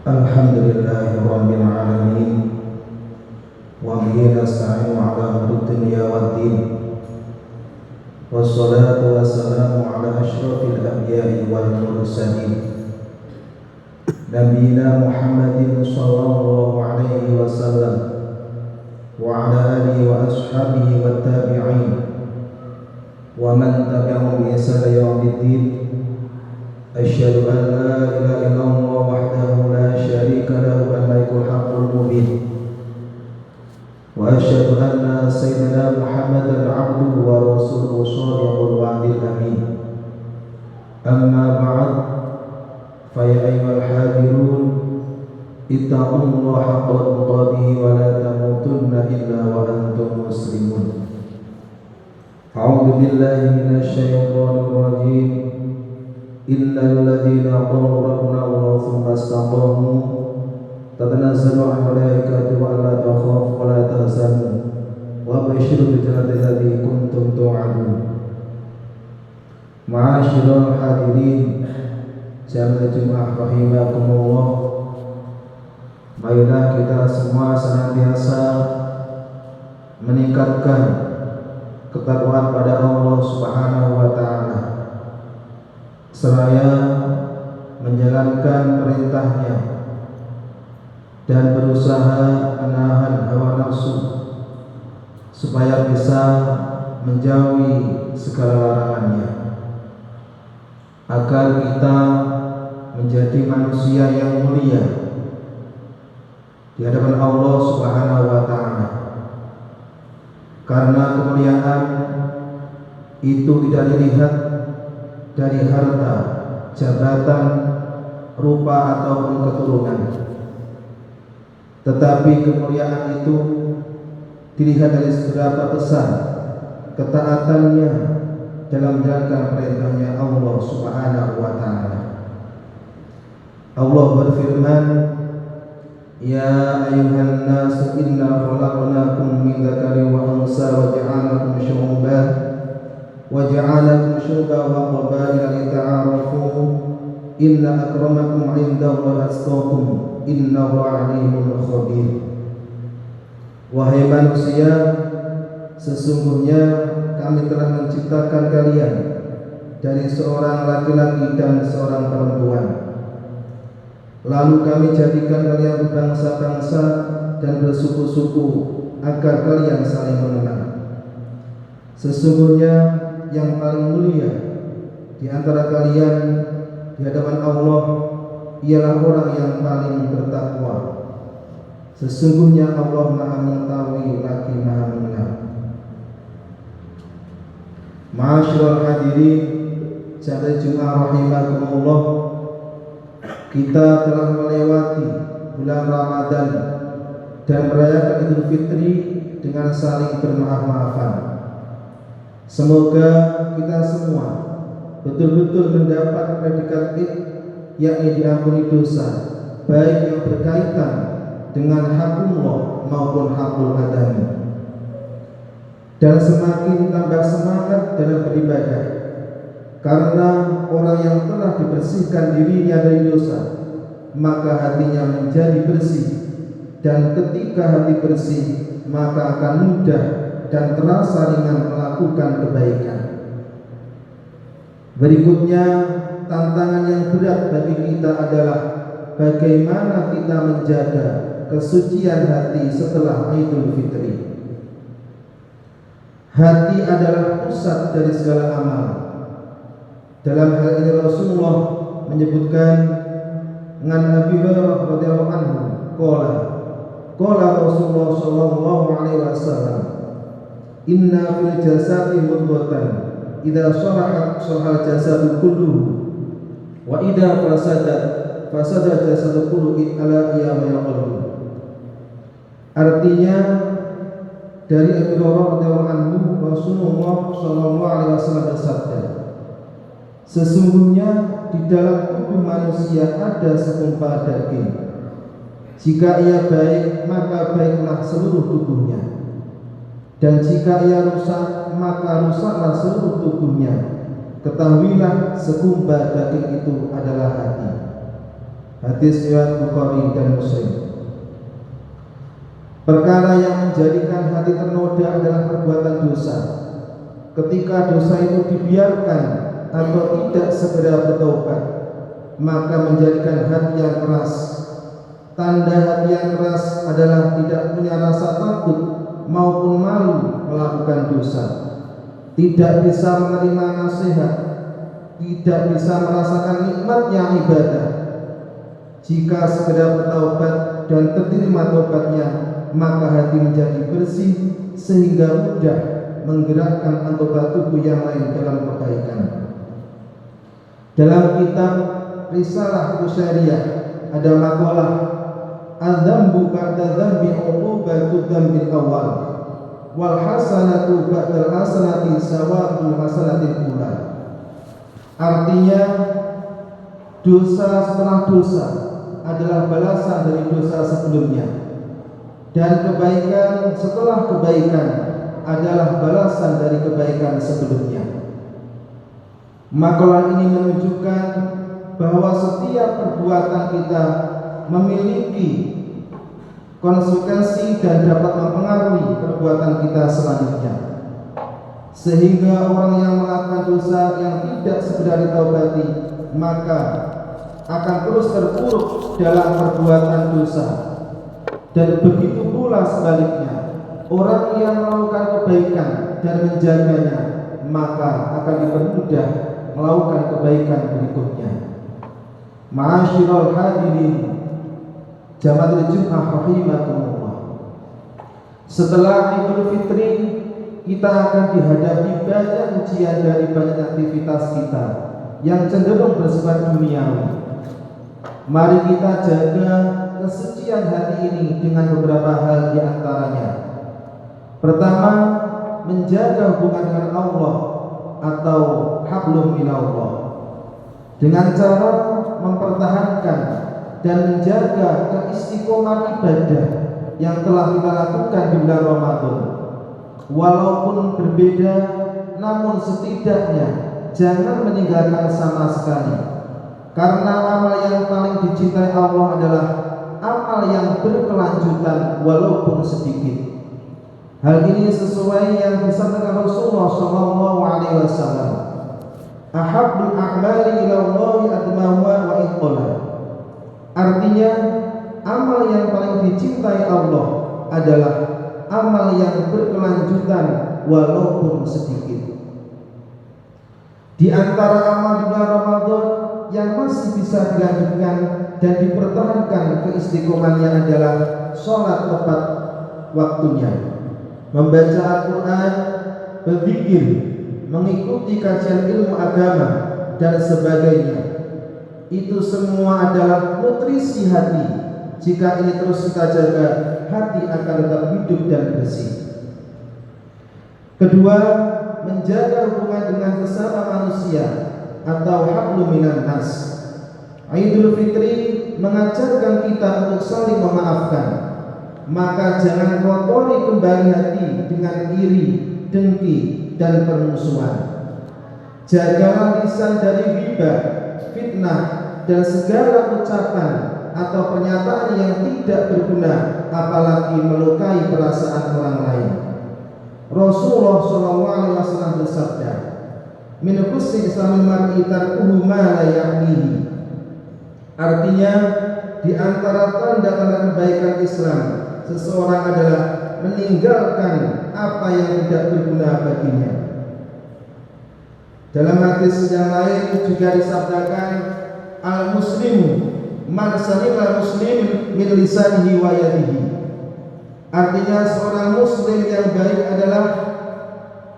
Alhamdulillahi rabbil alamin wa bihi nasta'inu ala umuri dunya waddin wassalatu wassalamu ala asyrafil anbiya'i wal mursalin nabiyina Muhammadin sallallahu alaihi wasallam wa ala alihi wa ashabihi wat tabi'in wa man tabi'ahum bi ihsan ila yaumiddin. Asyhadu an la ilaha illallah wahdahu la syarika lahu al-malikul haqqul mubin wa asyhadu anna sayyidina Muhammadan abduhu wa rasuluhu shadiqul wa'dil amin. Amma ba'd, fa ya ayyuhal hadirun ittaqullaha haqqa tuqatih wa la tamutunna illa wa antum muslimun. A'udzu billahi minasy syaithanir rajim. Innal ladzina qalu rabbuna Allah tsumma istaqamu tatanazzalu 'alaihimul malaikatu alla takhafu wa la tahzanu wa basyiru bil jannati allati kuntum tu'adun. Ma'asyiral hadirin jamaah Jumat rahimakumullah, marilah kita semua senantiasa meningkatkan ketakwaan pada Allah Subhanahu wa taala seraya menjalankan perintahnya dan berusaha menahan hawa nafsu supaya bisa menjauhi segala larangannya, agar kita menjadi manusia yang mulia di hadapan Allah Subhanahu wa taala. Karena kemuliaan itu tidak dilihat dari harta, jabatan, rupa ataupun keturunan, tetapi kemuliaan itu dilihat dari seberapa besar ketaatannya dalam menjalankan perintahnya Allah Subhanahu wa taala. Allah berfirman, ya ayyuhan nas inna khalaqnakum min dzakarin wa unsa wa ja'alnakum syu'uban وَجَعَلَكُمْ شُعُوبًا وَقَبَائِلَ لِتَعَارَفُوا إِنَّ أَكْرَمَكُمْ عِندَ اللَّهِ أَتْقَاكُمْ إِنَّهُ عَلِيمٌ خَبِيرٌ. Wahai manusia, sesungguhnya kami telah menciptakan kalian dari seorang laki-laki dan seorang perempuan, lalu kami jadikan kalian berbangsa-bangsa dan bersuku-suku agar kalian saling mengenal. Sesungguhnya yang paling mulia di antara kalian di hadapan Allah ialah orang yang paling bertakwa. Sesungguhnya Allah Maha mengetahui lagi Maha mengenal. Ma'asyiral hadirin jamaah Jumat rahimakumullah, kita telah melewati bulan Ramadan dan merayakan Idul Fitri dengan saling bermaaf-maafan. Semoga kita semua betul-betul mendapat predikat Id, yakni diampuni dosa, baik yang berkaitan dengan hakullah maupun hakul adami, dan semakin tambah semangat dalam beribadah, karena orang yang telah dibersihkan dirinya dari dosa, maka hatinya menjadi bersih, dan ketika hati bersih maka akan mudah dan terasa ringan melakukan kebaikan. Berikutnya, tantangan yang berat bagi kita adalah bagaimana kita menjaga kesucian hati setelah Idul Fitri. Hati adalah pusat dari segala amal. Dalam hal ini Rasulullah menyebutkan dengan Abi Hurairah radhiyallahu anhu, qala Rasulullah sallallahu alaihi wasallam, inna fil jasadi mudghatan idza salahat salahal jasadu kulluhu wa idza fasada jasadu kulluhu ala iyamil qalbi. Artinya, dari Abu Hurairah radhiyallahu anhu, Rasulullah sallallahu alaihi wasallam bersabda, sesungguhnya di dalam tubuh manusia ada segumpal daging. Jika ia baik, maka baiklah seluruh tubuhnya. Dan jika ia rusak, maka rusaklah seluruh tubuhnya. Ketahuilah segumpal daging itu adalah hati. Hadis riwayat Bukhari dan Muslim. Perkara yang menjadikan hati ternoda adalah perbuatan dosa. Ketika dosa itu dibiarkan atau tidak segera bertobat, maka menjadikan hati yang keras. Tanda hati yang keras adalah tidak punya rasa takut maupun malu melakukan dosa, tidak bisa menerima nasihat, tidak bisa merasakan nikmatnya ibadah. Jika segera bertaubat dan terima tobatnya, maka hati menjadi bersih sehingga mudah menggerakkan anggota tubuh yang lain dalam kebaikan. Dalam kitab Risalah Qusyariyah ada makalah adzambu ba'da dzambi uqubatu dzambil awal wal hasanatu ba'dal hasanati sawaabul hasanatil ula. Artinya, dosa setelah dosa adalah balasan dari dosa sebelumnya, dan kebaikan setelah kebaikan adalah balasan dari kebaikan sebelumnya. Makalah ini menunjukkan bahwa setiap perbuatan kita memiliki konsekuensi dan dapat mempengaruhi perbuatan kita selanjutnya, sehingga orang yang melakukan dosa yang tidak segera ditaubati maka akan terus terpuruk dalam perbuatan dosa. Dan begitu pula sebaliknya, orang yang melakukan kebaikan dan menjaganya maka akan dipermudah melakukan kebaikan berikutnya. Ma'asyiral hadirin Jamaatul Jumat rahimakumullah. Setelah Idul Fitri, kita akan dihadapi banyak ujian dari banyak aktivitas kita yang cenderung bersifat duniawi. Mari kita jaga kesucian hati ini dengan beberapa hal di antaranya. Pertama, menjaga hubungan dengan Allah atau hablum minallah dengan cara mempertahankan dan menjaga keistiqomahan ibadah yang telah kita lakukan di bulan Ramadan. Walaupun berbeda, namun setidaknya jangan meninggalkan sama sekali, karena amal yang paling dicintai Allah adalah amal yang berkelanjutan walaupun sedikit. Hal ini sesuai yang disampaikan Rasulullah SAW. Ahabbul a'mali ila Allahi admamuha wa iqala. Artinya, amal yang paling dicintai Allah adalah amal yang berkelanjutan walaupun sedikit. Di antara amal di bulan Ramadan yang masih bisa dilanjutkan dan dipertahankan keistiqomahannya adalah sholat tepat waktunya, membaca Al-Quran, berzikir, mengikuti kajian ilmu agama dan sebagainya. Itu semua adalah nutrisi hati. Jika ini terus kita jaga, hati akan tetap hidup dan bersih. Kedua, menjaga hubungan dengan sesama manusia atau hablum minan nas. Idul Fitri mengajarkan kita untuk saling memaafkan. Maka jangan kotori kembali hati dengan iri, dengki, dan permusuhan. Jagalah lisan dari ghibah, fitnah, dan segala ucapan atau pernyataan yang tidak berguna, apalagi melukai perasaan orang lain. Rasulullah SAW bersabda, min husni islamil mar'i tarkuhu ma la ya'nihi. Artinya, di antara tanda-tanda kebaikan Islam, seseorang adalah meninggalkan apa yang tidak berguna baginya. Dalam hadis yang lain juga disabdakan, al-muslimu man salima muslim min lisanihi wa yadihi. Artinya, seorang muslim yang baik adalah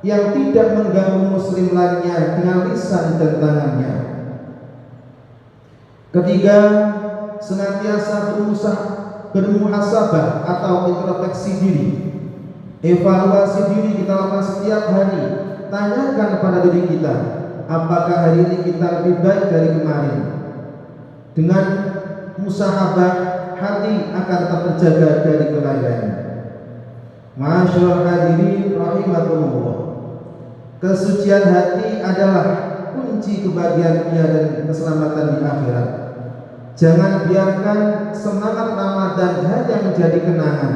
yang tidak mengganggu muslim lainnya dengan lisan dan tangannya. Ketiga, senantiasa bermuhasabah atau introspeksi diri. Evaluasi diri kita lakukan setiap hari. Tanyakan kepada diri kita, apakah hari ini kita lebih baik dari kemarin. Dengan musahabah, hati akan tetap terjaga dari kelalaian. Masyaallah hadirin rahimakumullah. Kesucian hati adalah kunci kebahagiaan dunia dan keselamatan di akhirat. Jangan biarkan semangat Ramadan hanya menjadi kenangan.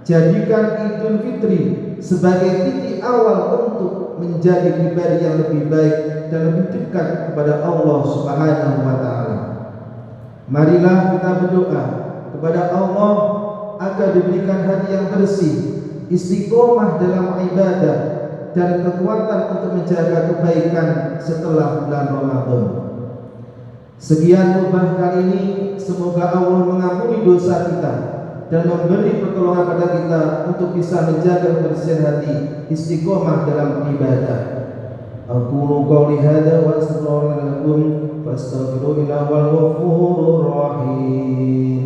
Jadikan Idul Fitri sebagai titik awal untuk menjadi pribadi yang lebih baik dan lebih dekat kepada Allah Subhanahu wa taala. Marilah kita berdoa kepada Allah agar diberikan hati yang bersih, istiqomah dalam ibadah dan kekuatan untuk menjaga kebaikan setelah bulan Ramadan. Sekian khutbah kali ini, semoga Allah mengampuni dosa kita dan memberi pertolongan pada kita untuk bisa menjaga kebersihan hati, istiqomah dalam ibadah. Aqulu qouli hadza wa astaghfirullaha lakum fastaghfiruhu innahu huwal ghafurur rahim.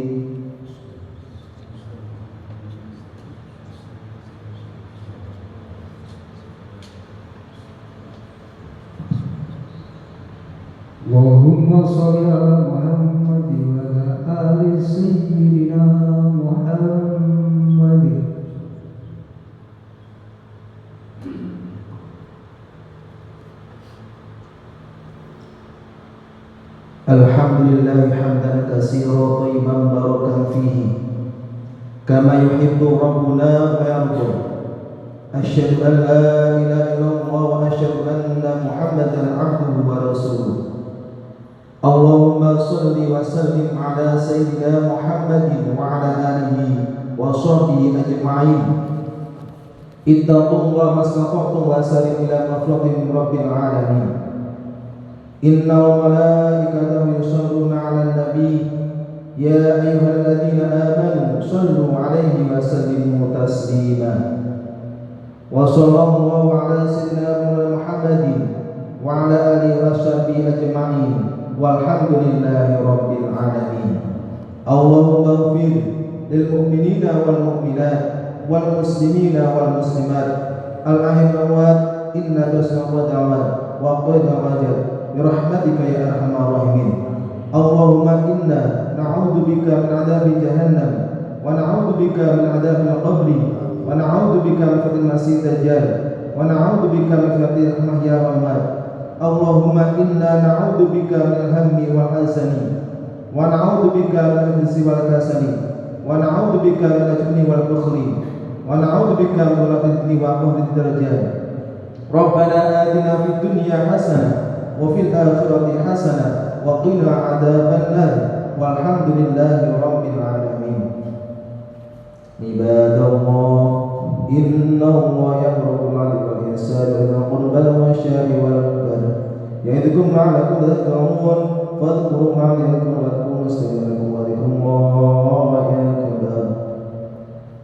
Allahumma shalli ala Muhammad wa ala ali sayyidina Muhammad. Alhamdulillah hamdan katsiran thayyiban barakan fihi kama yuhibbu rabbuna wa yarda. Asyhadu an la ilaha illallah wa asyhadu anna Muhammadan abduhu wa rasuluh. Allahumma salli wa sallim ala sayyidina Muhammadin wa ala alihi wa sahbihi ajma'in. Ittaqullaha mastata'tum wa sallim ila maghfiratin rabbil alamin. Inna malaikatahu yusalluna 'alan nabi ya ayyuhalladzina amanu sallu 'alaihi wa sallimu taslima. Wa sallallahu 'ala sayyidina Muhammadin wa 'ala alihi wa sahbihi ajma'in. Walhamdulillahi rabbil alamin. Allahumma ighfir lil mu'minina wal mu'minat wal muslimina wal muslimat al ahya'i innaka sami'ud du'a wa qad wajad bi rahmatika ya arhamar rahimin. Allahumma inna na'udzu bika min 'adzabi jahannam wa na'udzu bika min 'adzabil qabri wa na'udzu bika min fitnatil masiihid dajjal wa na'udzu bika min fitnatil mahya wal mamat. Allahumma inna na'udzu bika minal hammi wal hazani wa na'udzu bika minal hizzi wal kasali wa na'udzu bika minal jubni wal bukhli wa na'udzu bika min ghalabatil wa qahrid darajat. Rabbana atina fid dunya hasanah wa fil akhirati hasanah wa qina adzabannar. Walhamdulillahi rabbil alamin. Ibadallah, inna Allah ya'muru bil 'adli wal ihsani wa dhil qurba wal syari wal munkar ya'idukum la'allakum tadhakkarun fadhkuru ma